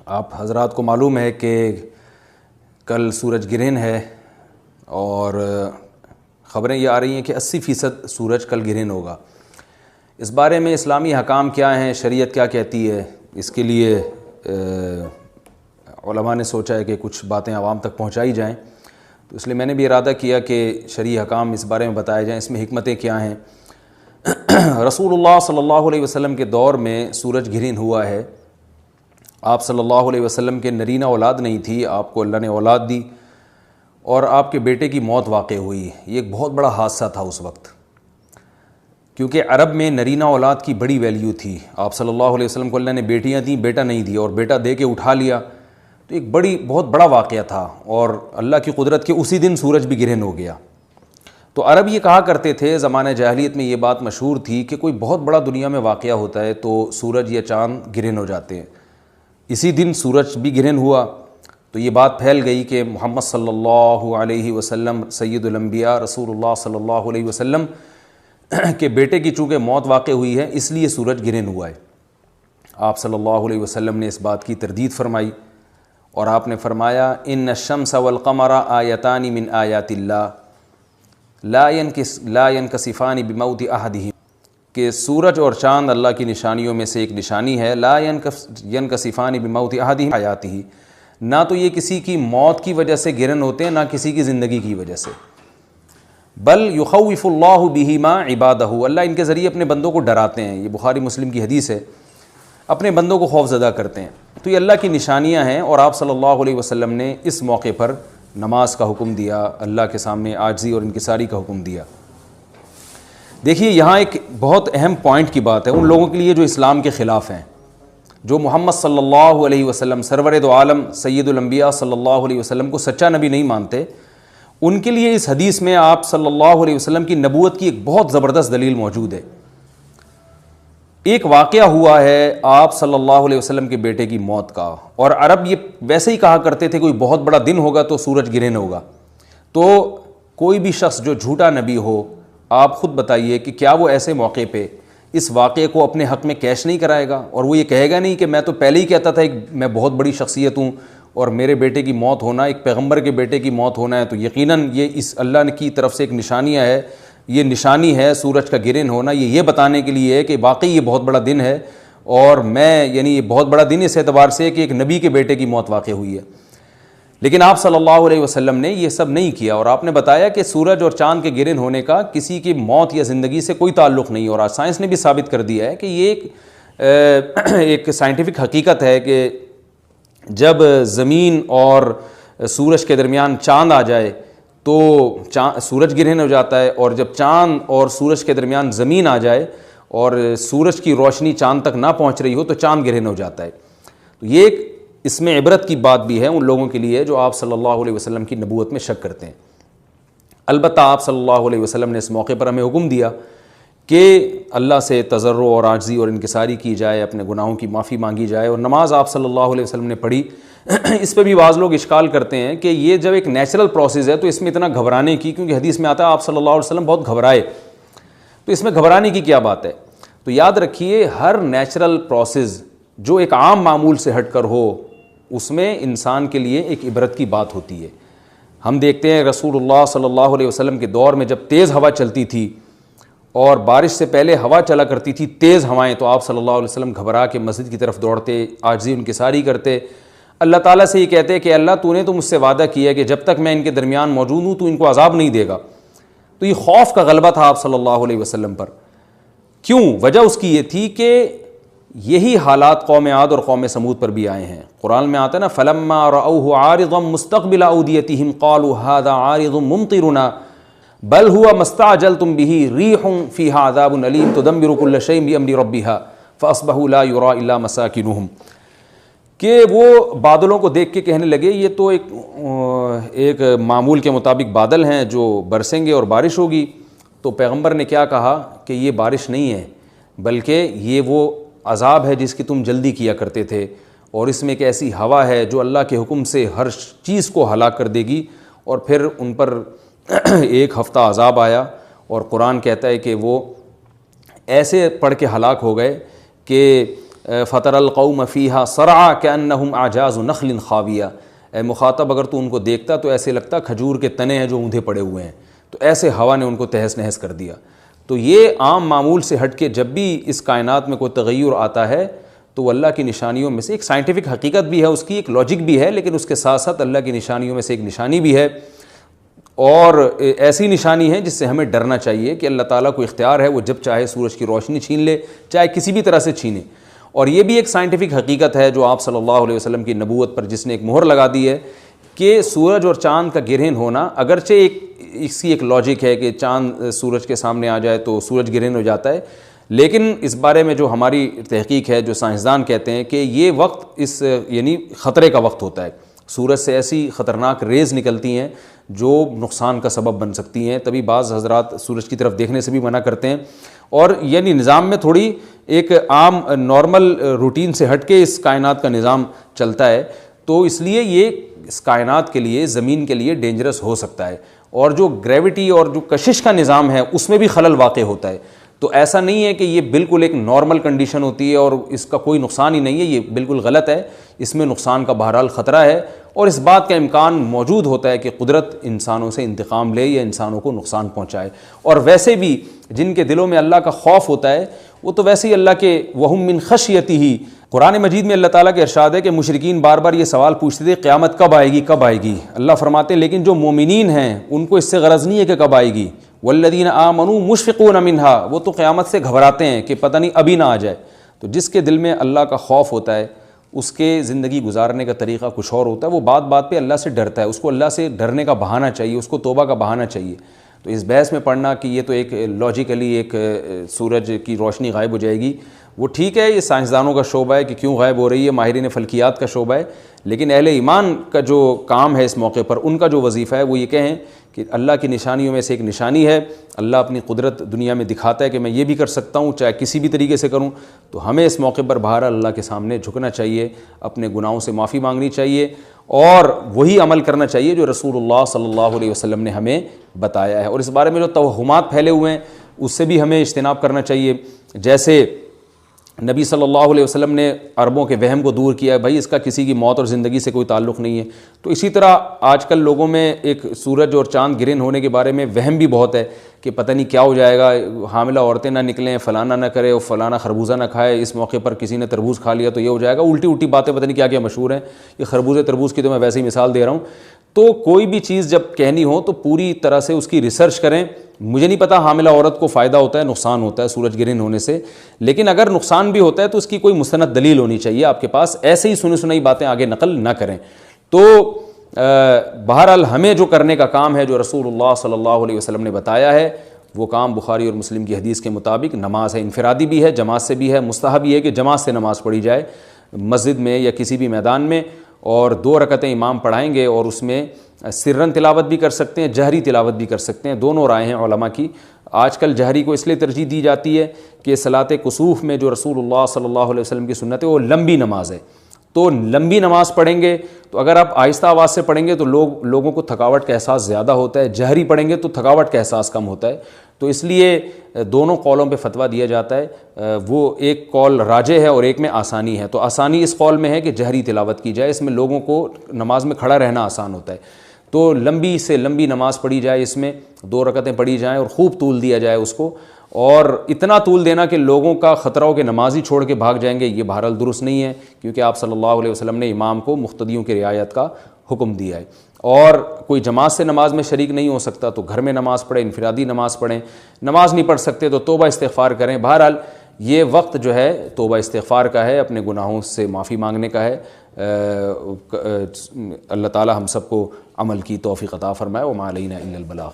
آپ حضرات کو معلوم ہے کہ کل سورج گرہن ہے اور خبریں یہ آ رہی ہیں کہ 80% سورج کل گرہن ہوگا۔ اس بارے میں اسلامی حکام کیا ہیں، شریعت کیا کہتی ہے، اس کے لیے علماء نے سوچا ہے کہ کچھ باتیں عوام تک پہنچائی جائیں، تو اس لیے میں نے بھی ارادہ کیا کہ شرعی حکام اس بارے میں بتائے جائیں، اس میں حکمتیں کیا ہیں۔ رسول اللہ صلی اللہ علیہ وسلم کے دور میں سورج گرہن ہوا ہے۔ آپ صلی اللہ علیہ وسلم کے نرینہ اولاد نہیں تھی، آپ کو اللہ نے اولاد دی اور آپ کے بیٹے کی موت واقع ہوئی۔ یہ ایک بہت بڑا حادثہ تھا اس وقت، کیونکہ عرب میں نرینہ اولاد کی بڑی ویلیو تھی۔ آپ صلی اللہ علیہ وسلم کو اللہ نے بیٹیاں دیں، بیٹا نہیں دیا، اور بیٹا دے کے اٹھا لیا، تو ایک بہت بڑا واقعہ تھا، اور اللہ کی قدرت کے اسی دن سورج بھی گرہن ہو گیا۔ تو عرب یہ کہا کرتے تھے، زمانہ جاہلیت میں یہ بات مشہور تھی کہ کوئی بہت بڑا دنیا میں واقعہ ہوتا ہے تو سورج یا چاند گرہن ہو جاتے ہیں۔ اسی دن سورج بھی گرہن ہوا تو یہ بات پھیل گئی کہ محمد صلی اللہ علیہ وسلم سید الانبیاء رسول اللہ صلی اللہ علیہ وسلم کے بیٹے کی چونکہ موت واقع ہوئی ہے، اس لیے سورج گرہن ہوا ہے۔ آپ صلی اللہ علیہ وسلم نے اس بات کی تردید فرمائی اور آپ نے فرمایا ان الشمس والقمر آیتان من آیات اللہ لا ينکسفان بموت احدہما، کہ سورج اور چاند اللہ کی نشانیوں میں سے ایک نشانی ہے، لا ينکسفان بموت احدہما آیاتہ، نہ تو یہ کسی کی موت کی وجہ سے گرہن ہوتے ہیں، نہ کسی کی زندگی کی وجہ سے، بل یخوف اللہ بہما عبادہ، اللہ ان کے ذریعے اپنے بندوں کو ڈراتے ہیں۔ یہ بخاری مسلم کی حدیث ہے، اپنے بندوں کو خوف زدہ کرتے ہیں۔ تو یہ اللہ کی نشانیاں ہیں، اور آپ صلی اللہ علیہ وسلم نے اس موقع پر نماز کا حکم دیا، اللہ کے سامنے عاجزی اور انکساری کا حکم دیا۔ دیکھیے یہاں ایک بہت اہم پوائنٹ کی بات ہے ان لوگوں کے لیے جو اسلام کے خلاف ہیں، جو محمد صلی اللہ علیہ وسلم سرور دو عالم سید الانبیاء صلی اللہ علیہ وسلم کو سچا نبی نہیں مانتے، ان کے لیے اس حدیث میں آپ صلی اللہ علیہ وسلم کی نبوت کی ایک بہت زبردست دلیل موجود ہے۔ ایک واقعہ ہوا ہے آپ صلی اللہ علیہ وسلم کے بیٹے کی موت کا، اور عرب یہ ویسے ہی کہا کرتے تھے کوئی بہت بڑا دن ہوگا تو سورج گرہن ہوگا۔ تو کوئی بھی شخص جو جھوٹا نبی ہو، آپ خود بتائیے کہ کیا وہ ایسے موقع پہ اس واقعے کو اپنے حق میں کیش نہیں کرائے گا، اور وہ یہ کہے گا نہیں کہ میں تو پہلے ہی کہتا تھا میں بہت بڑی شخصیت ہوں اور میرے بیٹے کی موت ہونا، ایک پیغمبر کے بیٹے کی موت ہونا ہے تو یقیناً یہ اس اللہ کی طرف سے ایک نشانیاں ہے، یہ نشانی ہے سورج کا گرہن ہونا، یہ بتانے کے لیے ہے کہ واقعی یہ بہت بڑا دن ہے، اور یعنی یہ بہت بڑا دن اس اعتبار سے کہ ایک نبی کے بیٹے کی موت واقع ہوئی ہے۔ لیکن آپ صلی اللہ علیہ وسلم نے یہ سب نہیں کیا، اور آپ نے بتایا کہ سورج اور چاند کے گرہن ہونے کا کسی کی موت یا زندگی سے کوئی تعلق نہیں، اور آج سائنس نے بھی ثابت کر دیا ہے کہ یہ ایک سائنٹیفک حقیقت ہے کہ جب زمین اور سورج کے درمیان چاند آ جائے تو سورج گرہن ہو جاتا ہے، اور جب چاند اور سورج کے درمیان زمین آ جائے اور سورج کی روشنی چاند تک نہ پہنچ رہی ہو تو چاند گرہن ہو جاتا ہے۔ تو یہ ایک اس میں عبرت کی بات بھی ہے ان لوگوں کے لیے جو آپ صلی اللہ علیہ وسلم کی نبوت میں شک کرتے ہیں۔ البتہ آپ صلی اللہ علیہ وسلم نے اس موقع پر ہمیں حکم دیا کہ اللہ سے تضرع اور عاجزی اور انکساری کی جائے، اپنے گناہوں کی معافی مانگی جائے، اور نماز آپ صلی اللہ علیہ وسلم نے پڑھی۔ اس پہ بھی بعض لوگ اشکال کرتے ہیں کہ یہ جب ایک نیچرل پروسیس ہے تو اس میں اتنا گھبرانے کی، کیونکہ حدیث میں آتا ہے آپ صلی اللہ علیہ وسلم بہت گھبرائے، تو اس میں گھبرانے کی کیا بات ہے؟ تو یاد رکھیے ہر نیچرل پروسیس جو ایک عام معمول سے ہٹ کر ہو، اس میں انسان کے لیے ایک عبرت کی بات ہوتی ہے۔ ہم دیکھتے ہیں رسول اللہ صلی اللہ علیہ وسلم کے دور میں جب تیز ہوا چلتی تھی اور بارش سے پہلے ہوا چلا کرتی تھی تیز ہوائیں، تو آپ صلی اللہ علیہ وسلم گھبرا کے مسجد کی طرف دوڑتے، عاجزی انکساری کرتے، اللہ تعالیٰ سے یہ کہتے کہ اللہ تو نے تو مجھ سے وعدہ کیا کہ جب تک میں ان کے درمیان موجود ہوں تو ان کو عذاب نہیں دے گا۔ تو یہ خوف کا غلبہ تھا آپ صلی اللہ علیہ وسلم پر۔ کیوں؟ وجہ اس کی یہ تھی کہ یہی حالات قوم عاد اور قوم سمود پر بھی آئے ہیں۔ قرآن میں آتا ہے نا فَلَمَّا رَأَوْهُ عَارِضًا مُسْتَقْبِلَ أَوْدِيَتِهِمْ قَالُوا هَذَا عَارِضٌ مُمْطِرُنَا بَلْ هُوَ مَا اسْتَعْجَلْتُمْ بِهِ رِيحٌ فِيهَا عَذَابٌ أَلِيمٌ تُدَمِّرُ كُلَّ شَيْءٍ بِأَمْرِ رَبِّهَا فَأَصْبَحُوا لَا يُرَىٰ إِلَّا مَسَاكِنُهُمْ، کہ وہ بادلوں کو دیکھ کے کہنے لگے یہ تو ایک معمول کے مطابق بادل ہیں جو برسیں گے اور بارش ہوگی۔ تو پیغمبر نے کیا کہا کہ یہ بارش نہیں ہے بلکہ یہ وہ عذاب ہے جس کی تم جلدی کیا کرتے تھے، اور اس میں ایک ایسی ہوا ہے جو اللہ کے حکم سے ہر چیز کو ہلاک کر دے گی۔ اور پھر ان پر ایک ہفتہ عذاب آیا، اور قرآن کہتا ہے کہ وہ ایسے پڑھ کے ہلاک ہو گئے کہ فطر القوم فیہا صرعا کأنہم اعجاز نخل خاویہ، اے مخاطب اگر تو ان کو دیکھتا تو ایسے لگتا کھجور کے تنے ہیں جو اوندھے پڑے ہوئے ہیں، تو ایسے ہوا نے ان کو تہس نہس کر دیا۔ تو یہ عام معمول سے ہٹ کے جب بھی اس کائنات میں کوئی تغیر آتا ہے تو وہ اللہ کی نشانیوں میں سے ایک سائنٹیفک حقیقت بھی ہے، اس کی ایک لاجک بھی ہے، لیکن اس کے ساتھ ساتھ اللہ کی نشانیوں میں سے ایک نشانی بھی ہے، اور ایسی نشانی ہے جس سے ہمیں ڈرنا چاہیے کہ اللہ تعالیٰ کو اختیار ہے، وہ جب چاہے سورج کی روشنی چھین لے، چاہے کسی بھی طرح سے چھینے۔ اور یہ بھی ایک سائنٹیفک حقیقت ہے جو آپ صلی اللہ علیہ وسلم کی نبوت پر جس نے ایک مہر لگا دی ہے کہ سورج اور چاند کا گرہن ہونا، اگرچہ اس کی ایک لاجک ہے کہ چاند سورج کے سامنے آ جائے تو سورج گرہن ہو جاتا ہے، لیکن اس بارے میں جو ہماری تحقیق ہے، جو سائنسدان کہتے ہیں کہ یہ وقت اس یعنی خطرے کا وقت ہوتا ہے، سورج سے ایسی خطرناک ریز نکلتی ہیں جو نقصان کا سبب بن سکتی ہیں، تبھی بعض حضرات سورج کی طرف دیکھنے سے بھی منع کرتے ہیں، اور یعنی نظام میں تھوڑی ایک عام نارمل روٹین سے ہٹ کے اس کائنات کا نظام چلتا ہے، تو اس لیے یہ اس کائنات کے لیے، زمین کے لیے ڈینجرس ہو سکتا ہے، اور جو گریوٹی اور جو کشش کا نظام ہے اس میں بھی خلل واقع ہوتا ہے۔ تو ایسا نہیں ہے کہ یہ بالکل ایک نارمل کنڈیشن ہوتی ہے اور اس کا کوئی نقصان ہی نہیں ہے، یہ بالکل غلط ہے، اس میں نقصان کا بہرحال خطرہ ہے، اور اس بات کا امکان موجود ہوتا ہے کہ قدرت انسانوں سے انتقام لے یا انسانوں کو نقصان پہنچائے۔ اور ویسے بھی جن کے دلوں میں اللہ کا خوف ہوتا ہے وہ تو ویسے ہی اللہ کے وہم من خشیتہ، قرآن مجید میں اللہ تعالیٰ کے ارشاد ہے کہ مشرکین بار بار یہ سوال پوچھتے تھے قیامت کب آئے گی کب آئے گی، اللہ فرماتے ہیں لیکن جو مومنین ہیں ان کو اس سے غرض نہیں ہے کہ کب آئے گی، والذین آمنوا مشفقون منہا، وہ تو قیامت سے گھبراتے ہیں کہ پتہ نہیں ابھی نہ آ جائے۔ تو جس کے دل میں اللہ کا خوف ہوتا ہے اس کے زندگی گزارنے کا طریقہ کچھ اور ہوتا ہے، وہ بات بات پہ اللہ سے ڈرتا ہے، اس کو اللہ سے ڈرنے کا بہانہ چاہیے، اس کو توبہ کا بہانہ چاہیے۔ تو اس بحث میں پڑھنا کہ یہ تو ایک لاجیکلی ایک سورج کی روشنی غائب ہو جائے گی، وہ ٹھیک ہے، یہ سائنسدانوں کا شعبہ ہے کہ کیوں غائب ہو رہی ہے، ماہرین فلکیات کا شعبہ ہے، لیکن اہل ایمان کا جو کام ہے اس موقع پر، ان کا جو وظیفہ ہے وہ یہ کہیں کہ اللہ کی نشانیوں میں سے ایک نشانی ہے، اللہ اپنی قدرت دنیا میں دکھاتا ہے کہ میں یہ بھی کر سکتا ہوں چاہے کسی بھی طریقے سے کروں، تو ہمیں اس موقع پر بہرحال اللہ کے سامنے جھکنا چاہیے، اپنے گناہوں سے معافی مانگنی چاہیے، اور وہی عمل کرنا چاہیے جو رسول اللہ صلی اللہ علیہ وسلم نے ہمیں بتایا ہے۔ اور اس بارے میں جو توہمات پھیلے ہوئے ہیں اس سے بھی ہمیں اجتناب کرنا چاہیے، جیسے نبی صلی اللہ علیہ وسلم نے عربوں کے وہم کو دور کیا ہے، بھائی اس کا کسی کی موت اور زندگی سے کوئی تعلق نہیں ہے، تو اسی طرح آج کل لوگوں میں ایک سورج اور چاند گرہن ہونے کے بارے میں وہم بھی بہت ہے کہ پتہ نہیں کیا ہو جائے گا، حاملہ عورتیں نہ نکلیں، فلانا نہ کرے اور فلانا خربوزہ نہ کھائے، اس موقع پر کسی نے تربوز کھا لیا تو یہ ہو جائے گا، الٹی الٹی باتیں پتہ نہیں کیا کیا مشہور ہیں، یہ خربوزے تربوز کی تو میں ویسے ہی مثال دے رہا ہوں۔ تو کوئی بھی چیز جب کہنی ہو تو پوری طرح سے اس کی ریسرچ کریں۔ مجھے نہیں پتا حاملہ عورت کو فائدہ ہوتا ہے نقصان ہوتا ہے سورج گرہن ہونے سے، لیکن اگر نقصان بھی ہوتا ہے تو اس کی کوئی مستند دلیل ہونی چاہیے آپ کے پاس، ایسے ہی سنی سنائی باتیں آگے نقل نہ کریں۔ تو بہرحال ہمیں جو کرنے کا کام ہے جو رسول اللہ صلی اللہ علیہ وسلم نے بتایا ہے وہ کام بخاری اور مسلم کی حدیث کے مطابق نماز ہے، انفرادی بھی ہے، جماعت سے بھی ہے، مستحب یہ ہے کہ جماعت سے نماز پڑھی جائے مسجد میں یا کسی بھی میدان میں، اور 2 رکعتیں امام پڑھائیں گے اور اس میں سرن تلاوت بھی کر سکتے ہیں، جہری تلاوت بھی کر سکتے ہیں، دونوں رائے ہیں علماء کی۔ آج کل جہری کو اس لیے ترجیح دی جاتی ہے کہ صلاۃ کسوف میں جو رسول اللہ صلی اللہ علیہ وسلم کی سنت ہے وہ لمبی نماز ہے، تو لمبی نماز پڑھیں گے تو اگر آپ آہستہ آواز سے پڑھیں گے تو لوگوں کو تھکاوٹ کا احساس زیادہ ہوتا ہے، جہری پڑھیں گے تو تھکاوٹ کا احساس کم ہوتا ہے، تو اس لیے دونوں قولوں پہ فتویٰ دیا جاتا ہے، وہ ایک قول راجح ہے اور ایک میں آسانی ہے، تو آسانی اس قول میں ہے کہ جہری تلاوت کی جائے، اس میں لوگوں کو نماز میں کھڑا رہنا آسان ہوتا ہے، تو لمبی سے لمبی نماز پڑھی جائے، اس میں 2 رکعتیں پڑھی جائیں اور خوب طول دیا جائے اس کو، اور اتنا طول دینا کہ لوگوں کا خطرہ ہو کہ نماز ہی چھوڑ کے بھاگ جائیں گے، یہ بہرحال درست نہیں ہے، کیونکہ آپ صلی اللہ علیہ وسلم نے امام کو مقتدیوں کی رعایت کا حکم دیا ہے۔ اور کوئی جماعت سے نماز میں شریک نہیں ہو سکتا تو گھر میں نماز پڑھیں، انفرادی نماز پڑھیں، نماز نہیں پڑھ سکتے تو توبہ استغفار کریں۔ بہرحال یہ وقت جو ہے توبہ استغفار کا ہے، اپنے گناہوں سے معافی مانگنے کا ہے۔ اللہ تعالی ہم سب کو عمل کی توفیق عطا فرمائے، وما علینا الا البلاغ۔